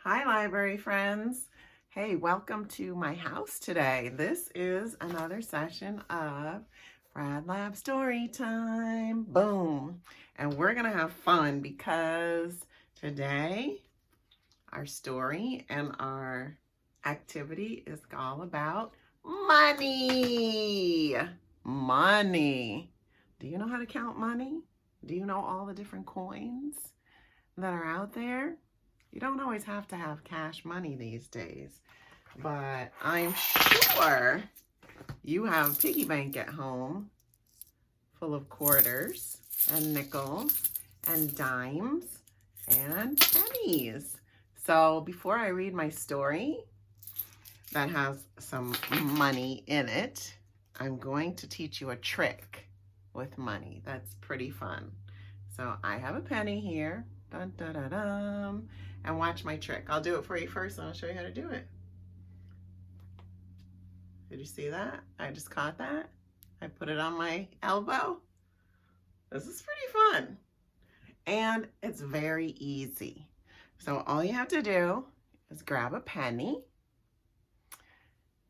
Hi, library friends. Hey, welcome to my house today. This is another session of RAD Lab Story Time. Boom. And we're going to have fun because today our story and our activity is all about money. Money. Do you know how to count money? Do you know all the different coins that are out there? You don't always have to have cash money these days, but I'm sure you have a piggy bank at home full of quarters and nickels and dimes and pennies. So before I read my story that has some money in it, I'm going to teach you a trick with money that's pretty fun. So I have a penny here. Dun, dun, dun, dun. And watch my trick. I'll do it for you first and I'll show you how to do it. Did you see that? I just caught that. I put it on my elbow. This is pretty fun. And it's very easy. So all you have to do is grab a penny.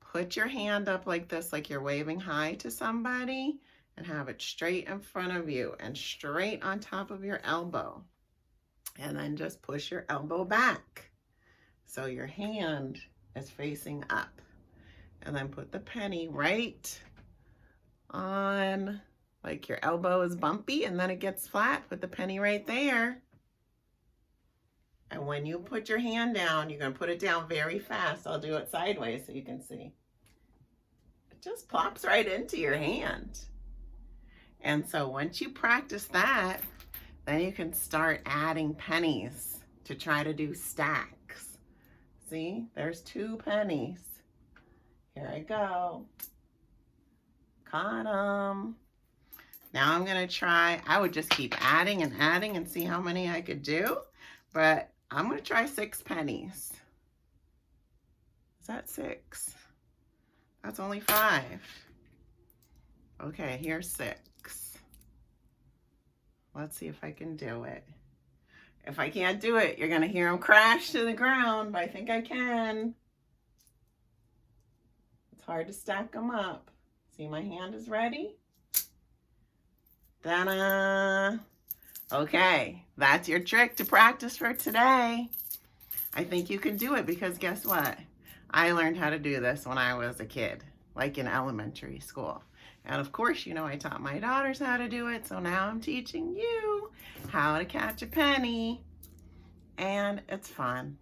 Put your hand up like this, like you're waving hi to somebody, and have it straight in front of you and straight on top of your elbow. And then just push your elbow back so your hand is facing up. And then put the penny right on, like your elbow is bumpy and then it gets flat. Put the penny right there. And when you put your hand down, you're going to put it down very fast. I'll do it sideways so you can see. It just plops right into your hand. And so once you practice that, then you can start adding pennies to try to do stacks. See, there's 2 pennies. Here I go. Caught them. Now I'm going to try, I would just keep adding and see how many I could do. But I'm going to try 6 pennies. Is that 6? That's only 5. Okay, here's 6. Let's see if I can do it. If I can't do it, you're going to hear them crash to the ground, but I think I can. It's hard to stack them up. See, my hand is ready. Ta-da! Okay, that's your trick to practice for today. I think you can do it because guess what? I learned how to do this when I was a kid, like in elementary school. And of course, you know, I taught my daughters how to do it. So now I'm teaching you how to catch a penny. And it's fun.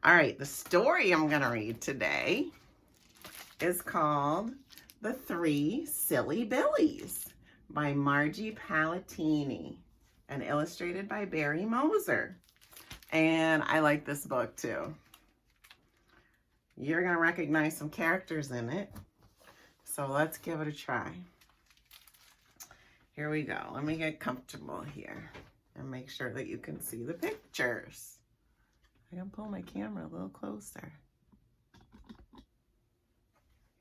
All right, the story I'm going to read today is called The Three Silly Billies by Margie Palatini and illustrated by Barry Moser. And I like this book too. You're going to recognize some characters in it. So let's give it a try. Here we go. Let me get comfortable here and make sure that you can see the pictures. I can pull my camera a little closer.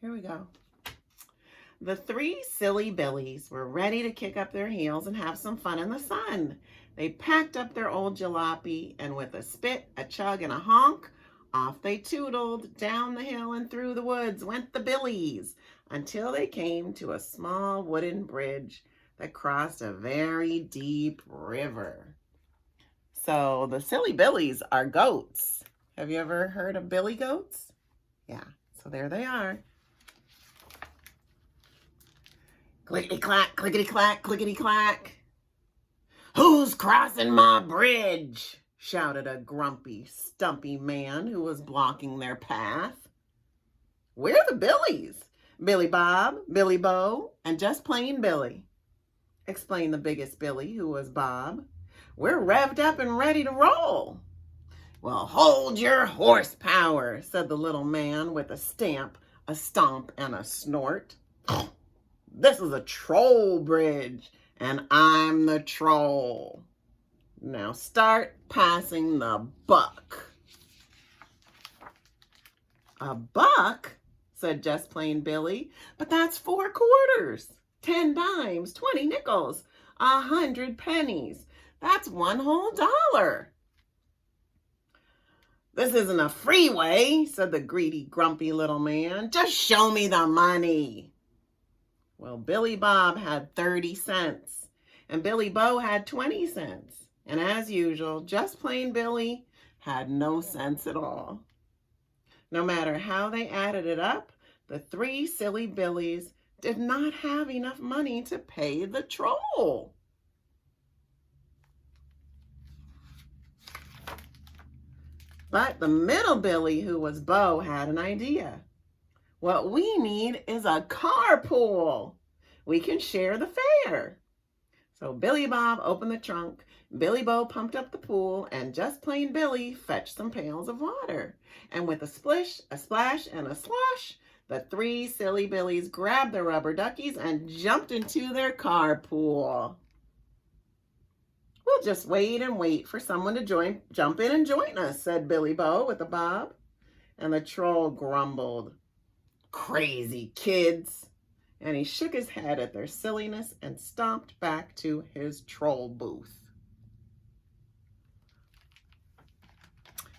Here we go. The 3 silly Billies were ready to kick up their heels and have some fun in the sun. They packed up their old jalopy and with a spit, a chug, and a honk, off they tootled. Down the hill and through the woods went the Billies until they came to a small wooden bridge that crossed a very deep river. So the silly Billies are goats. Have you ever heard of billy goats? Yeah, so there they are. Clickety-clack, clickety-clack, clickety-clack. Who's crossing my bridge? Shouted a grumpy, stumpy man who was blocking their path. We're the Billies. Billy Bob, Billy Bo, and just plain Billy, explained the biggest Billy, who was Bob. We're revved up and ready to roll. Well, hold your horsepower, said the little man with a stamp, a stomp, and a snort. This is a troll bridge, and I'm the troll. Now start passing the buck. A buck? Said just plain Billy. But that's 4 quarters, 10 dimes, 20 nickels, 100 pennies. That's $1 whole. "This isn't a freeway," said the greedy, grumpy little man. "Just show me the money." Well, Billy Bob had 30 cents, and Billy Bo had 20 cents. And as usual, just plain Billy had no sense at all. No matter how they added it up, the three silly Billies did not have enough money to pay the troll. But the middle Billy, who was Bo, had an idea. "What we need is a carpool. We can share the fare." So Billy Bob opened the trunk, Billy Bo pumped up the pool, and just plain Billy fetched some pails of water. And with a splish, a splash, and a slosh, the three silly Billies grabbed their rubber duckies and jumped into their carpool. "We'll just wait and wait for someone to jump in and join us," said Billy Bo with a bob. And the troll grumbled, "Crazy kids." And he shook his head at their silliness and stomped back to his troll booth.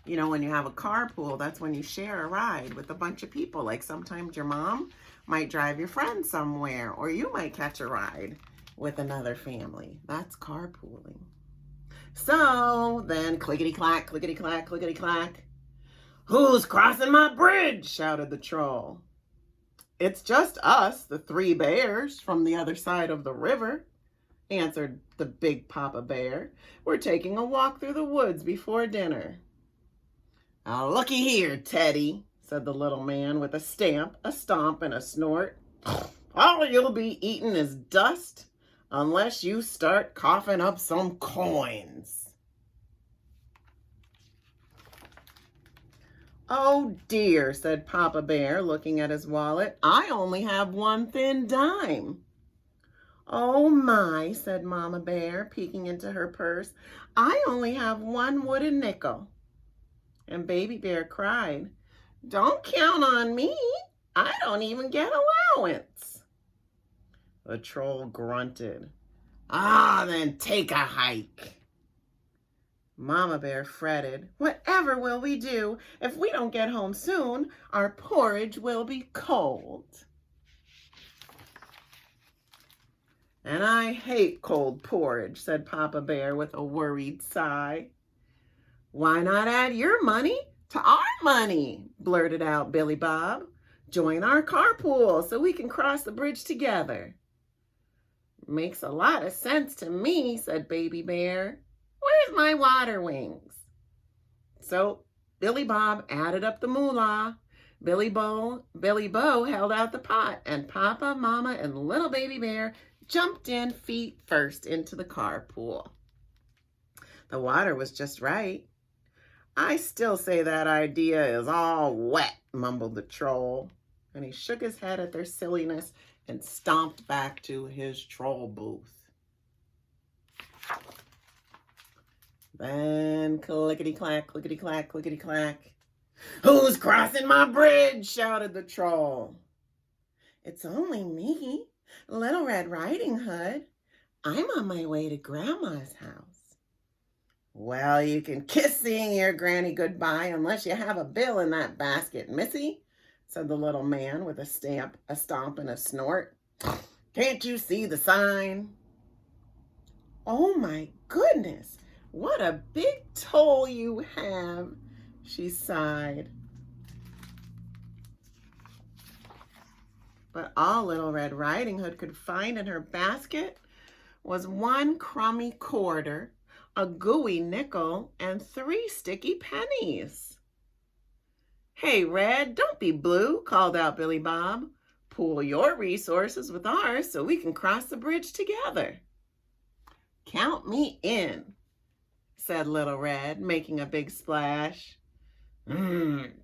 You know, when you have a carpool, that's when you share a ride with a bunch of people. Like sometimes your mom might drive your friend somewhere, or you might catch a ride with another family. That's carpooling. So then clickety-clack, clickety-clack, clickety-clack. "Who's crossing my bridge?" shouted the troll. "It's just us, the three bears from the other side of the river," answered the big Papa Bear. "We're taking a walk through the woods before dinner." "Now looky here, Teddy," said the little man with a stamp, a stomp, and a snort. "All you'll be eating is dust unless you start coughing up some coins." "Oh dear," said Papa Bear, looking at his wallet. "I only have one thin dime." "Oh my," said Mama Bear, peeking into her purse. "I only have one wooden nickel." And Baby Bear cried, "Don't count on me. I don't even get allowance." The troll grunted, "Ah, then take a hike." Mama Bear fretted, "Whatever will we do? If we don't get home soon, our porridge will be cold." "And I hate cold porridge," said Papa Bear with a worried sigh. "Why not add your money to our money?" blurted out Billy Bob. "Join our carpool so we can cross the bridge together." "Makes a lot of sense to me," said Baby Bear. "Where's my water wings?" So Billy Bob added up the moolah. Billy Bo held out the pot, and Papa, Mama, and little Baby Bear jumped in feet first into the carpool. The water was just right. "I still say that idea is all wet," mumbled the troll, and he shook his head at their silliness and stomped back to his troll booth. Then clickety-clack, clickety-clack, clickety-clack. "Who's crossing my bridge?" shouted the troll. "It's only me, Little Red Riding Hood. I'm on my way to Grandma's house." "Well, you can kiss seeing your granny goodbye unless you have a bill in that basket, missy," said the little man with a stamp, a stomp, and a snort. "Can't you see the sign?" "Oh my goodness, what a big toe you have," she sighed. But all Little Red Riding Hood could find in her basket was one crummy quarter, a gooey nickel, and 3 sticky pennies. "Hey, Red, don't be blue," called out Billy Bob. "Pool your resources with ours so we can cross the bridge together." "Count me in," said Little Red, making a big splash.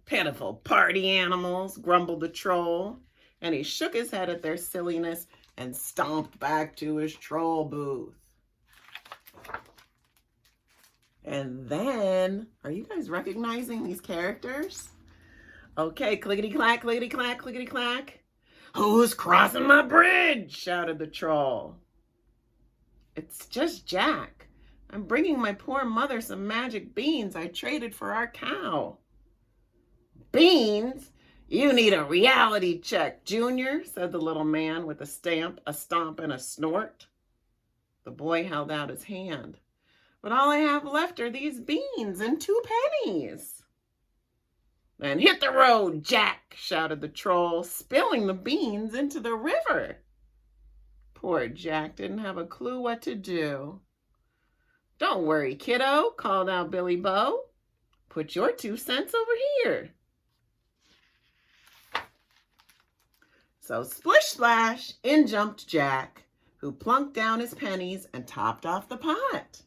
Pitiful party animals," grumbled the troll, and he shook his head at their silliness and stomped back to his troll booth. And then, are you guys recognizing these characters? Okay, clickety-clack, clickety-clack, clickety-clack. "Who's crossing my bridge?" shouted the troll. "It's just Jack. I'm bringing my poor mother some magic beans I traded for our cow," Beans? You need a reality check, Junior, said the little man with a stamp, a stomp, and a snort. The boy held out his hand. But all I have left are these beans and 2 pennies. Then hit the road, Jack, shouted the troll, spilling the beans into the river. Poor Jack didn't have a clue what to do. Don't worry, kiddo, called out Billy Bo. Put your 2 cents over here. So splish splash, in jumped Jack, who plunked down his pennies and topped off the pot.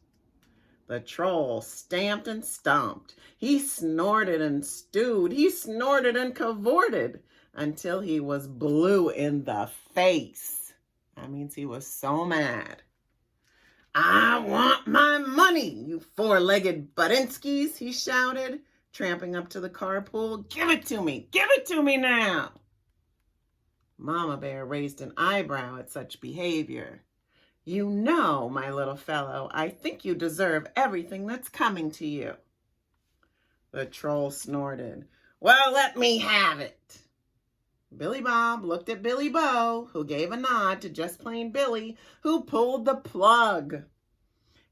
The troll stamped and stomped. He snorted and stewed. He snorted and cavorted until he was blue in the face. That means he was so mad. I want my money, you 4-legged Budinskis, he shouted, tramping up to the carpool. Give it to me. Give it to me now. Mama Bear raised an eyebrow at such behavior. You know, my little fellow, I think you deserve everything that's coming to you. The troll snorted. Well, let me have it. Billy Bob looked at Billy Bo, who gave a nod to just plain Billy, who pulled the plug.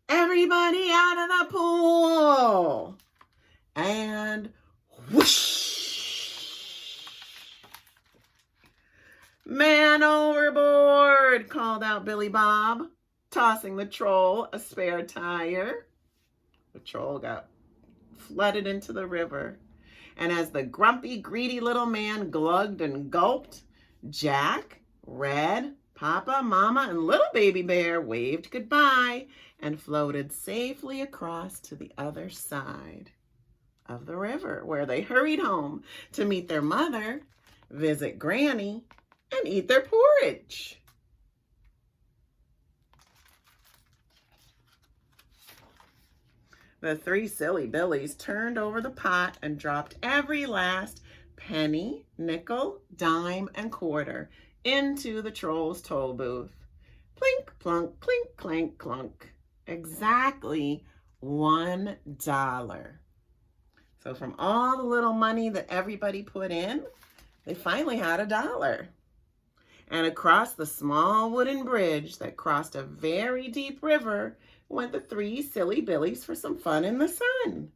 Everybody out of the pool! And whoosh! Man overboard, called out Billy Bob, tossing the troll a spare tire. The troll got flooded into the river. And as the grumpy, greedy little man glugged and gulped, Jack, Red, Papa, Mama, and little baby bear waved goodbye and floated safely across to the other side of the river, where they hurried home to meet their mother, visit Granny, and eat their porridge. The 3 Silly Billies turned over the pot and dropped every last penny, nickel, dime, and quarter into the troll's toll booth. Plink, plunk, clink, clank, clunk. Exactly $1. So from all the little money that everybody put in, they finally had $1. And across the small wooden bridge that crossed a very deep river went the 3 Silly Billies for some fun in the sun,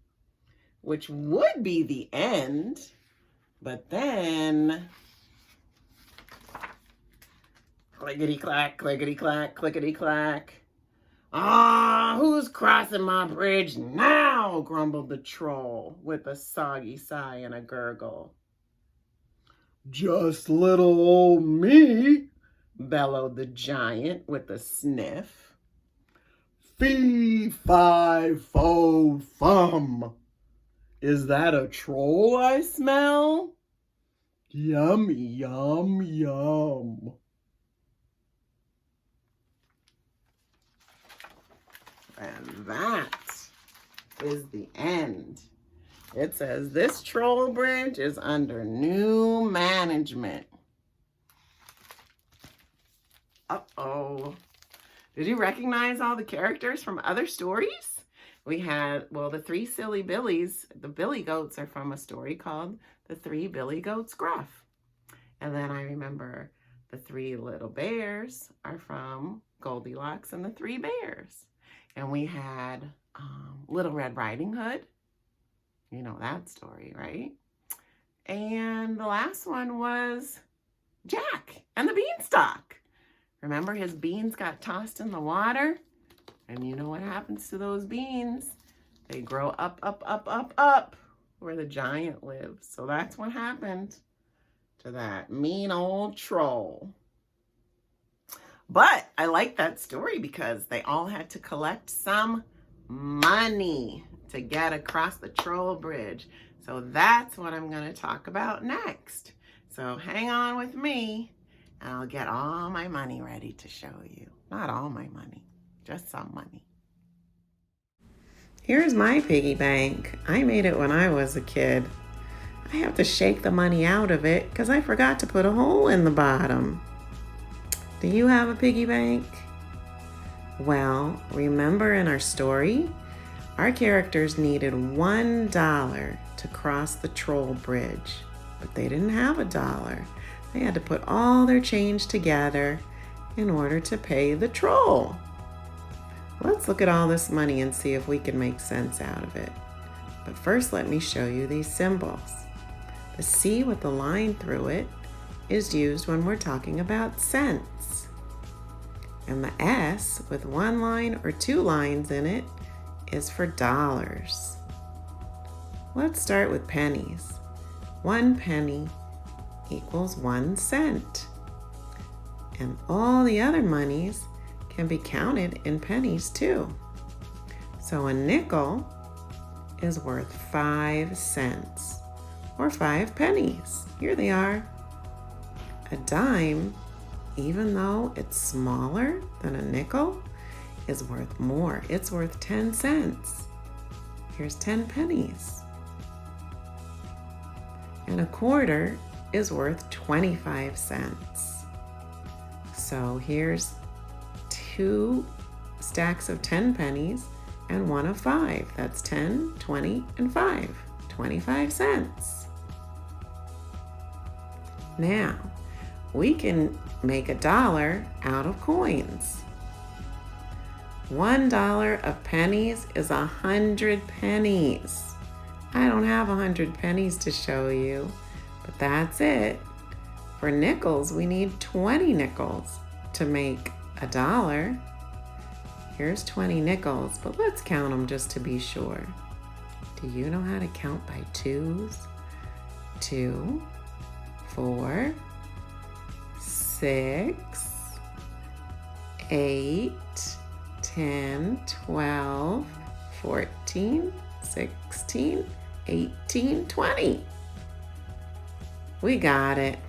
which would be the end, but then clickety-clack, clickety-clack, clickety-clack. Ah, who's crossing my bridge now? Grumbled the troll with a soggy sigh and a gurgle. Just little old me, bellowed the giant with a sniff. Fee, fi, fo, fum. Is that a troll I smell? Yummy, yum, yum. And that is the end. It says this troll bridge is under new management. Uh-oh. Did you recognize all the characters from other stories? We had, well, the 3 Silly Billies. The Billy Goats are from a story called The 3 Billy Goats Gruff. And then I remember the 3 Little Bears are from Goldilocks and the 3 Bears. And we had Little Red Riding Hood. You know that story, right? And the last one was Jack and the Beanstalk. Remember, his beans got tossed in the water? And you know what happens to those beans? They grow up, up, up, up, up, where the giant lives. So that's what happened to that mean old troll. But I like that story because they all had to collect some money to get across the troll bridge. So that's what I'm going to talk about next. So hang on with me. And I'll get all my money ready to show you. Not all my money, just some money. Here's my piggy bank. I made it when I was a kid. I have to shake the money out of it because I forgot to put a hole in the bottom. Do you have a piggy bank? Well, remember in our story, our characters needed $1 to cross the troll bridge, but they didn't have $1. They had to put all their change together in order to pay the troll. Let's look at all this money and see if we can make sense out of it. But first, let me show you these symbols. The C with the line through it is used when we're talking about cents. And the S with one line or two lines in it is for dollars. Let's start with pennies. 1 penny equals 1 cent. And all the other monies can be counted in pennies too. So a nickel is worth 5 cents, or 5 pennies. Here they are. A dime, even though it's smaller than a nickel, is worth more. It's worth 10 cents. Here's 10 pennies. And a quarter is worth 25 cents. So here's 2 stacks of 10 pennies and 1 of 5. That's 10, 20, and 5. 25 cents. Now, we can make $1 out of coins. $1 of pennies is 100 pennies. I don't have 100 pennies to show you, but that's it. For nickels, we need 20 nickels to make $1. Here's 20 nickels, but let's count them just to be sure. Do you know how to count by twos? 2, 4, 6, 8, 10, 12, 14, 16, 18, 20. We got it.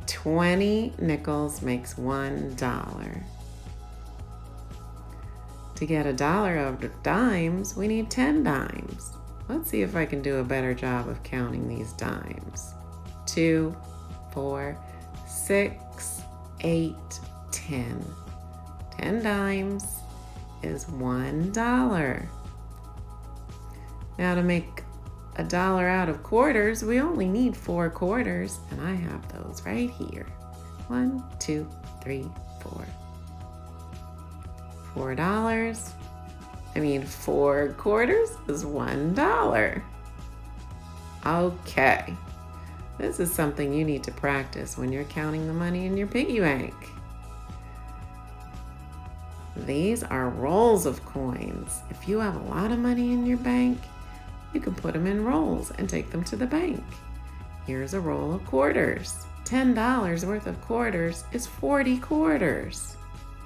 20 nickels makes $1. To get $1 out of dimes, we need 10 dimes. Let's see if I can do a better job of counting these dimes. 2, 4, 6, 8, 10. 10 dimes is $1. Now to make $1 out of quarters, we only need 4 quarters, and I have those right here. 1, 2, 3, 4. $4. 4 quarters is $1. Okay. This is something you need to practice when you're counting the money in your piggy bank. These are rolls of coins. If you have a lot of money in your bank, you can put them in rolls and take them to the bank. Here's a roll of quarters. $10 worth of quarters is 40 quarters.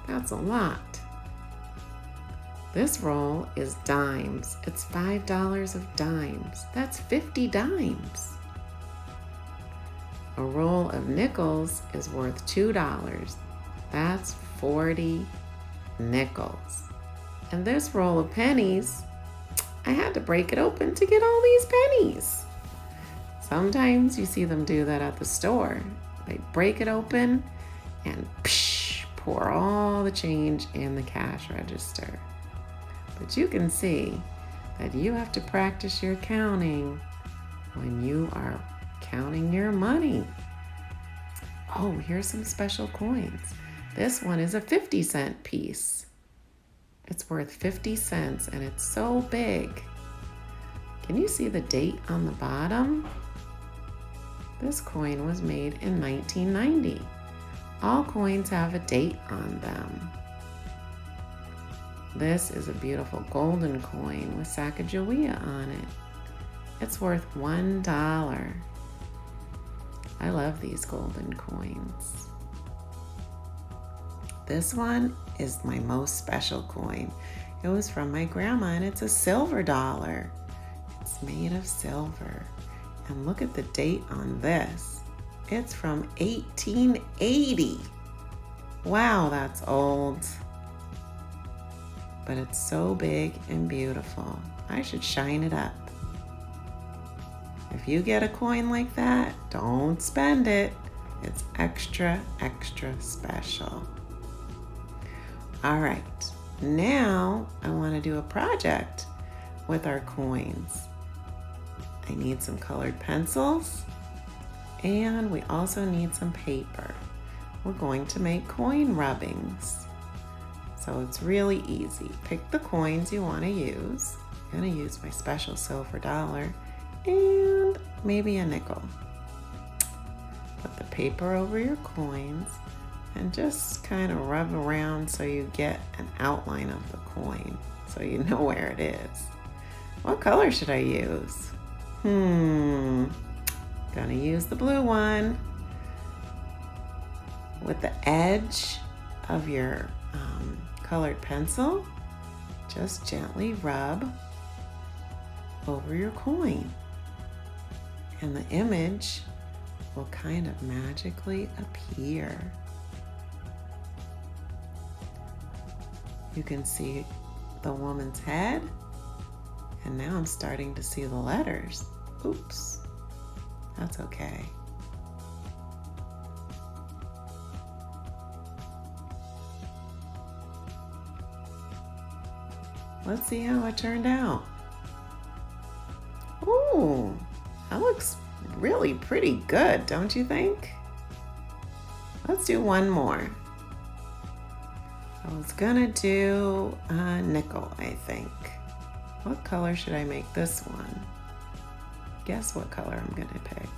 That's a lot. This roll is dimes. It's $5 of dimes. That's 50 dimes. A roll of nickels is worth $2. That's 40 nickels. And this roll of pennies, I had to break it open to get all these pennies. Sometimes you see them do that at the store. They break it open and pour all the change in the cash register. But you can see that you have to practice your counting when you are counting your money. Oh, here's some special coins. This one is a 50-cent piece. It's worth 50 cents and it's so big. Can you see the date on the bottom? This coin was made in 1990. All coins have a date on them. This is a beautiful golden coin with Sacagawea on it. It's worth $1. I love these golden coins. This one is my most special coin. It was from my grandma and it's a silver dollar. It's made of silver. And look at the date on this. It's from 1880. Wow, that's old. But it's so big and beautiful. I should shine it up. If you get a coin like that, don't spend it. It's extra, extra special. All right, now I want to do a project. with our coins. I need some colored pencils, and we also need some paper. We're going to make coin rubbings. So it's really easy. Pick the coins you want to use. I'm going to use my special silver dollar and maybe a nickel. Put the paper over your coins and just kind of rub around so you get an outline of the coin so you know where it is. What color should I use? Gonna use the blue one. With the edge of your colored pencil, just gently rub over your coin, and the image will kind of magically appear. You can see the woman's head, and now I'm starting to see the letters. Oops, that's okay. Let's see how it turned out. Ooh, that looks really pretty good, don't you think? Let's do one more. I was gonna do a nickel, I think. What color should I make this one? Guess what color I'm gonna pick.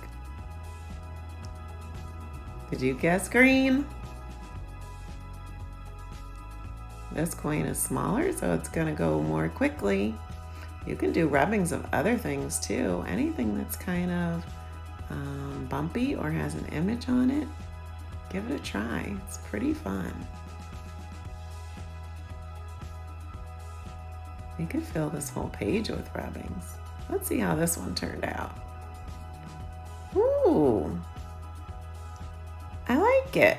Did you guess green? This coin is smaller, so it's gonna go more quickly. You can do rubbings of other things too. Anything that's kind of bumpy or has an image on it, give it a try. It's pretty fun. You could fill this whole page with rubbings. Let's see how this one turned out. Ooh, I like it.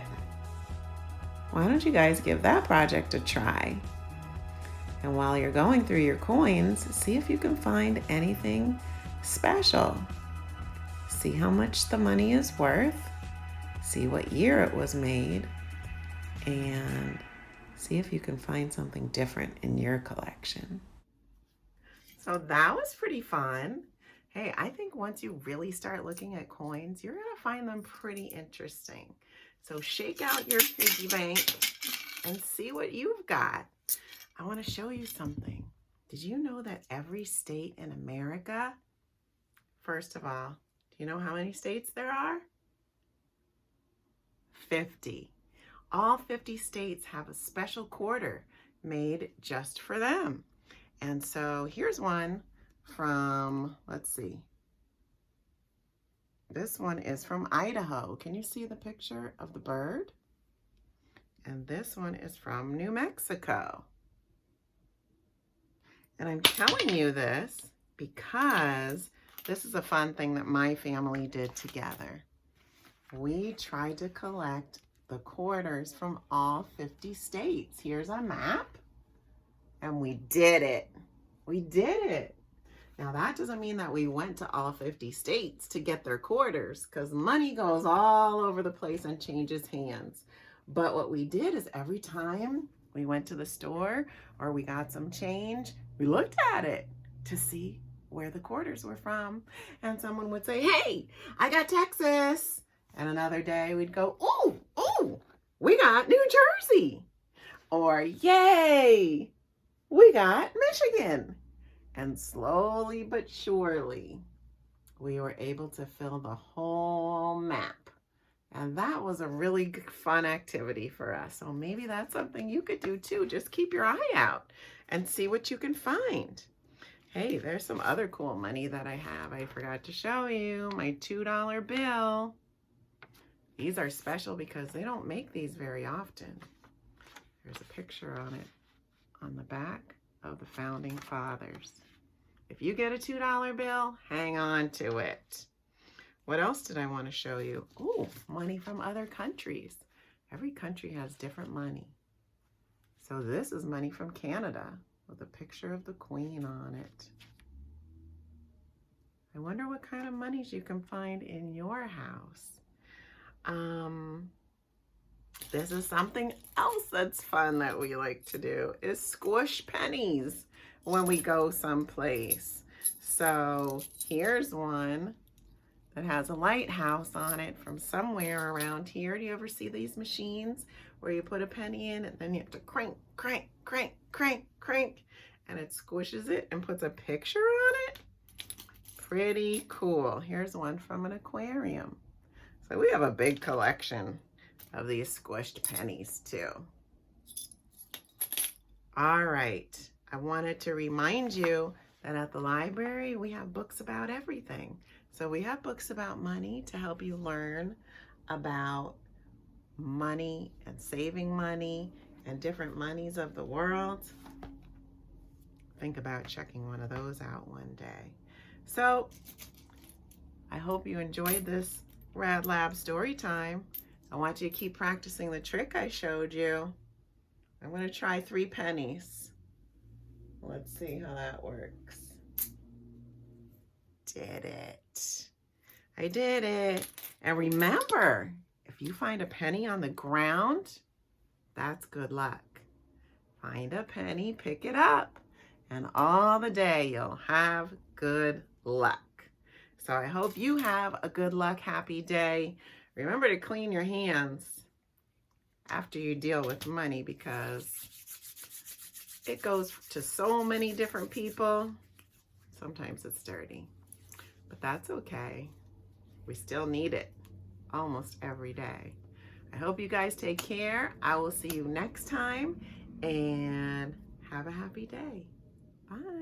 Why don't you guys give that project a try? And while you're going through your coins, see if you can find anything special. See how much the money is worth, see what year it was made, and see if you can find something different in your collection. So that was pretty fun. Hey, I think once you really start looking at coins, you're gonna find them pretty interesting. So shake out your piggy bank and see what you've got. I want to show you something. Did you know that every state in America, first of all, do you know how many states there are? 50. All 50 states have a special quarter made just for them. And so here's one from, let's see. This one is from Idaho. Can you see the picture of the bird? And this one is from New Mexico. And I'm telling you this because this is a fun thing that my family did together. We tried to collect the quarters from all 50 states. Here's a map, and we did it. We did it. Now, that doesn't mean that we went to all 50 states to get their quarters, because money goes all over the place and changes hands. But what we did is every time we went to the store or we got some change, we looked at it to see where the quarters were from. And someone would say, hey, I got Texas. And another day we'd go, ooh, we got New Jersey. Or, yay, we got Michigan. And slowly but surely, we were able to fill the whole map. And that was a really fun activity for us. So maybe that's something you could do too. Just keep your eye out and see what you can find. Hey, there's some other cool money that I have. I forgot to show you my $2 bill. These are special because they don't make these very often. There's a picture on it on the back of the founding fathers. If you get a $2 bill, hang on to it. What else did I want to show you? Ooh, money from other countries. Every country has different money. So this is money from Canada with a picture of the Queen on it. I wonder what kind of monies you can find in your house. This is something else that's fun that we like to do, is squish pennies. when we go someplace. So here's one that has a lighthouse on it from somewhere around here. Do you ever see these machines where you put a penny in and then you have to crank, crank, crank, crank, crank, and it squishes it and puts a picture on it? Pretty cool. Here's one from an aquarium. So we have a big collection of these squished pennies too. All right, I wanted to remind you that at the library we have books about everything. So we have books about money to help you learn about money and saving money and different monies of the world. Think about checking one of those out one day. So I hope you enjoyed this RAD Lab story time. I want you to keep practicing the trick I showed you. I'm going to try 3 pennies. Let's see how that works. Did it. I did it. And remember, if you find a penny on the ground, that's good luck. Find a penny, pick it up, and all the day you'll have good luck. So I hope you have a good luck, happy day. Remember to clean your hands after you deal with money because it goes to so many different people. Sometimes it's dirty, but that's okay. We still need it almost every day. I hope you guys take care. I will see you next time and have a happy day. Bye.